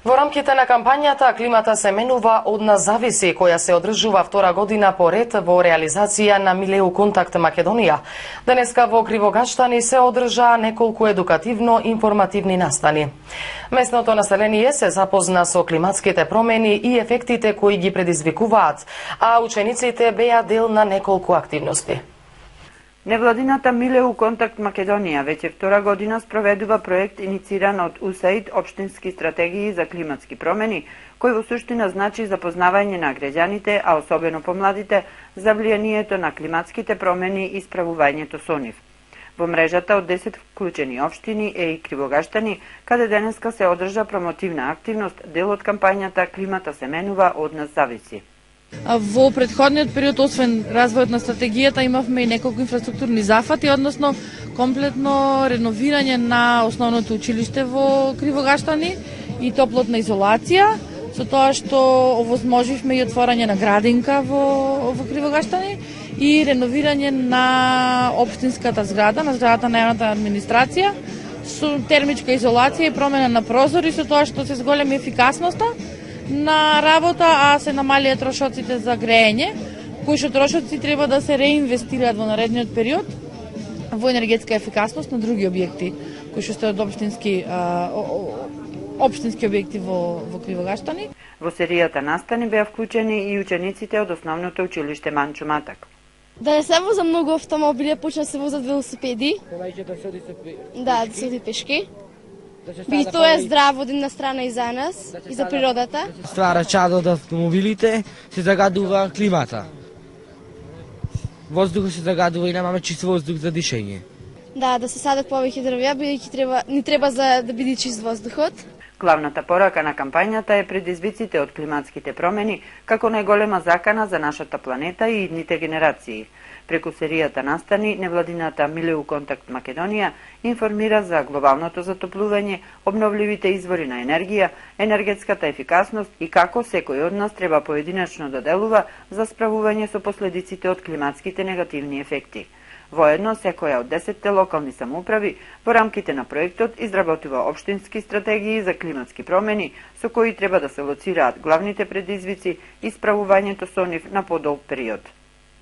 Во рамките на кампањата "Климата се менува, од нас зависи", која се одржува втора година поред во реализација на Милеу Контакт Македонија, денеска во Кривогаштани се одржаа неколку едукативно-информативни настани. Местното население се запозна со климатските промени и ефектите кои ги предизвикуваат, а учениците беа дел на неколку активности. Невладината Милеу Контакт Македонија веќе втора година спроведува проект инициран од УСАИД Општински стратегии за климатски промени, кој во суштина значи запознавање на граѓаните, а особено помладите, за влијанието на климатските промени и справувањето со нив. Во мрежата од 10 вклучени општини е и Кривогаштани, каде денеска се одржа промотивна активност, дел од кампањата "Климата се менува, од нас зависи". Во претходниот период, освен развојот на стратегијата, имавме и неколку инфраструктурни зафати, односно комплетно реновирање на основното училиште во Кривогаштани и топлотна изолација, со тоа што овозможивме и отворање на градинка во Кривогаштани и реновирање на општинската зграда, на зградата на јавната администрација, со термичка изолација и промена на прозори, со тоа што се зголеми ефикасноста на работа, а се намалија трошоците за грејење, кои што трошоци треба да се реинвестираат во наредниот период во енергетска ефикасност на други објекти, кои што се од општински објекти во Кривогаштани. Во серијата настани беа вклучени и учениците од основното училиште Манчо Матак. Да не се воза многу автомобили, почна се возат велосипеди. Да се оди пешки. И тоа е здраво од една страна и за нас, и за природата. Ствара чадо од автомобилите, се загадува климата. Воздухот се загадува и немаме чист воздух за дишење. Да се садат повеќе дрвја, бидејќи ни треба за да биде чист воздухот. Главната порака на кампањата е предизвиците од климатските промени како најголема закана за нашата планета и идните генерации. Преку серијата настани, невладината Милеу Контакт Македонија информира за глобалното затоплување, обновливите извори на енергија, енергетската ефикасност и како секој од нас треба поединечно да делува за справување со последиците од климатските негативни ефекти. Воедно, секоја од 10 локални самоуправи во рамките на проектот изработува општински стратегии за климатски промени со кои треба да се лоцираат главните предизвици и справувањето со нив на подолг период.